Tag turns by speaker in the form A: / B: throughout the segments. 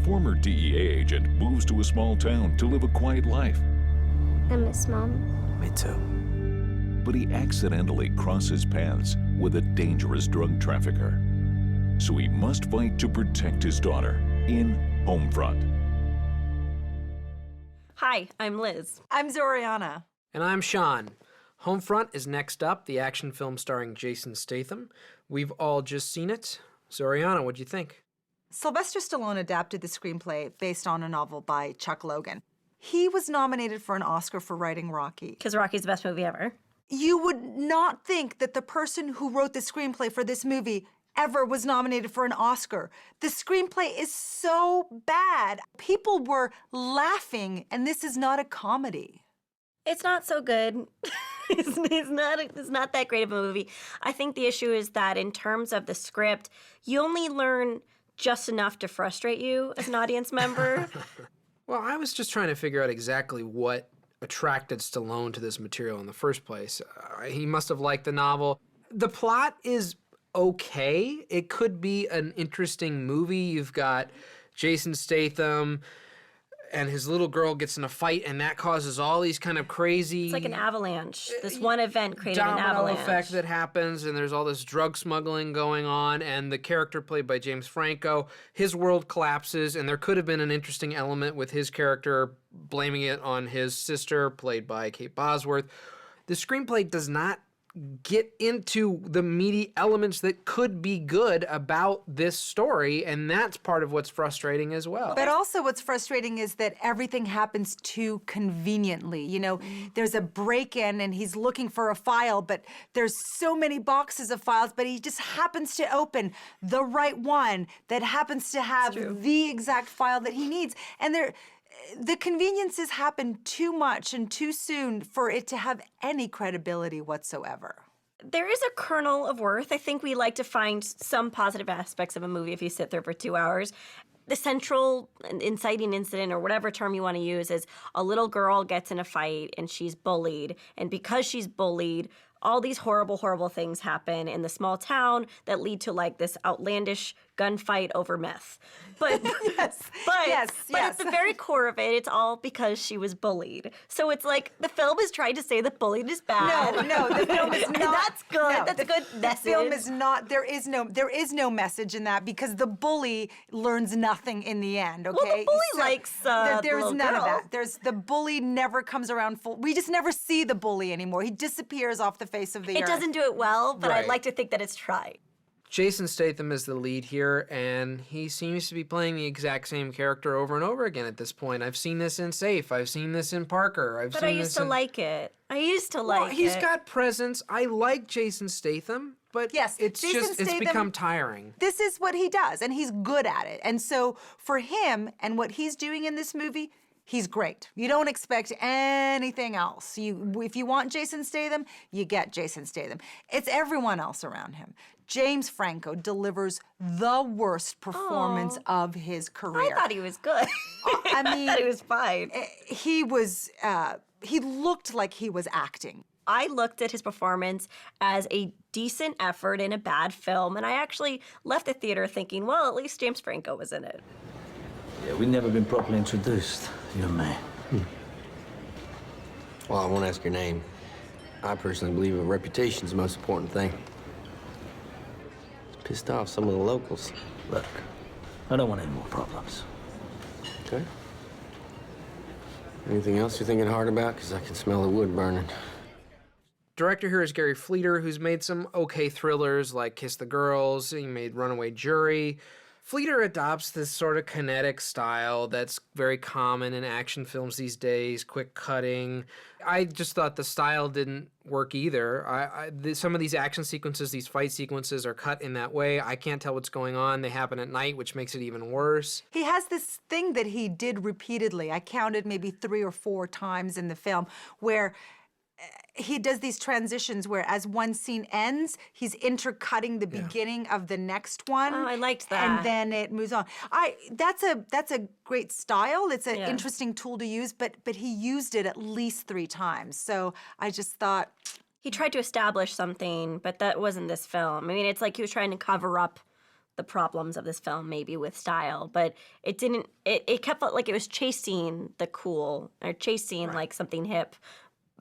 A: former DEA agent moves to a small town to live a quiet life.
B: I miss Mom.
C: Me too.
A: But he accidentally crosses paths with a dangerous drug trafficker. So he must fight to protect his daughter in Homefront.
D: Hi, I'm Liz.
E: I'm Zorianna.
C: And I'm Sean. Homefront is next up, the action film starring Jason Statham. We've all just seen it. Zorianna, what'd you think?
E: Sylvester Stallone adapted the screenplay based on a novel by Chuck Logan. He was nominated for an Oscar for writing Rocky.
D: Because Rocky's the best movie ever.
E: You would not think that the person who wrote the screenplay for this movie ever was nominated for an Oscar. The screenplay is so bad. People were laughing, and this is not a comedy.
D: It's not so good. It's not that great of a movie. I think the issue is that in terms of the script, you only learn just enough to frustrate you as an audience member.
C: Well, I was just trying to figure out exactly what attracted Stallone to this material in the first place. He must have liked the novel. The plot is okay. It could be an interesting movie. You've got Jason Statham and his little girl gets in a fight, and that causes all these kind of crazy...
D: It's like an avalanche. This one event created an avalanche.
C: Domino effect that happens, and there's all this drug smuggling going on, and the character played by James Franco, his world collapses, and there could have been an interesting element with his character blaming it on his sister, played by Kate Bosworth. The screenplay does not get into the meaty elements that could be good about this story, and that's part of what's frustrating as well.
E: But also what's frustrating is that everything happens too conveniently. You know, there's a break-in and he's looking for a file, but there's so many boxes of files, but he just happens to open the right one that happens to have the exact file that he needs. And the conveniences happen too much and too soon for it to have any credibility whatsoever.
D: There is a kernel of worth. I think we like to find some positive aspects of a movie if you sit there for 2 hours. The central inciting incident, or whatever term you want to use, is a little girl gets in a fight and she's bullied. And because she's bullied, all these horrible, horrible things happen in the small town that lead to like this outlandish gunfight over meth. But
E: yes.
D: But at the very core of it, it's all because she was bullied. So it's like the film is trying to say that bullying is bad.
E: No, the film is not.
D: That's good.
E: No,
D: that's a good message.
E: The film is not. There is no message in that because the bully learns nothing in the end. Okay.
D: Well, the bully likes
E: there's
D: the little
E: none
D: girl.
E: of that. The bully never comes around full. We just never see the bully anymore. He disappears off the face of the earth.
D: It doesn't do it well, but
C: Right.
D: I'd like to think that it's tried.
C: Jason Statham is the lead here, and he seems to be playing the exact same character over and over again at this point. I've seen this in Safe. I've seen this in Parker.
D: But I used to like it.
C: He's got presence. I like Jason Statham, but
E: Yes,
C: it's become tiring.
E: This is what he does, and he's good at it. And so for him and what he's doing in this movie, he's great. You don't expect anything else. If you want Jason Statham, you get Jason Statham. It's everyone else around him. James Franco delivers the worst performance of his career.
D: I thought he was good.
E: I mean,
D: I thought he was fine.
E: He looked like he was acting.
D: I looked at his performance as a decent effort in a bad film, and I actually left the theater thinking, well, at least James Franco was in it.
F: Yeah, we've never been properly introduced, you and me.
G: Well, I won't ask your name. I personally believe a reputation's the most important thing. It's pissed off some of the locals.
F: Look, I don't want any more problems.
G: Okay. Anything else you're thinking hard about? Because I can smell the wood burning.
C: Director here is Gary Fleeter, who's made some okay thrillers like Kiss the Girls. He made Runaway Jury. Fleeter adopts this sort of kinetic style that's very common in action films these days, quick cutting. I just thought the style didn't work either. Some of these action sequences, these fight sequences are cut in that way. I can't tell what's going on. They happen at night, which makes it even worse.
E: He has this thing that he did repeatedly. I counted maybe 3 or 4 times in the film where he does these transitions where as one scene ends, he's intercutting the beginning of the next one.
D: Oh, I liked that.
E: And then it moves on. That's a great style. It's an interesting tool to use, but he used it at least 3 times. So I just thought...
D: He tried to establish something, but that wasn't this film. I mean, it's like he was trying to cover up the problems of this film, maybe with style, but it didn't. It kept like it was chasing the cool or chasing like something hip.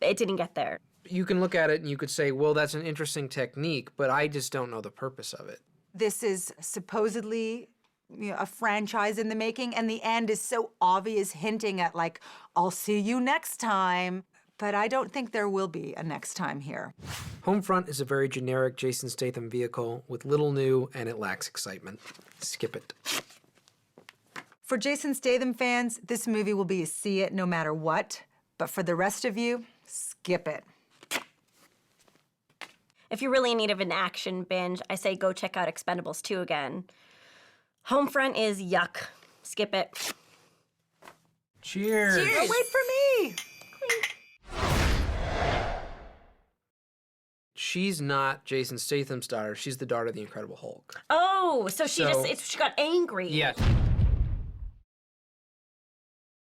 D: It didn't get there.
C: You can look at it and you could say, well, that's an interesting technique, but I just don't know the purpose of it.
E: This is supposedly a franchise in the making, and the end is so obvious, hinting at like, I'll see you next time. But I don't think there will be a next time here.
C: Homefront is a very generic Jason Statham vehicle with little new, and it lacks excitement. Skip it.
E: For Jason Statham fans, this movie will be a see it no matter what. But for the rest of you, skip it.
D: If you're really in need of an action binge, I say go check out Expendables 2 again. Homefront is yuck. Skip it.
C: Cheers.
E: Oh, wait for me!
C: She's not Jason Statham's daughter. She's the daughter of the Incredible Hulk.
D: Oh, so she
C: So-
D: she got angry.
C: Yes.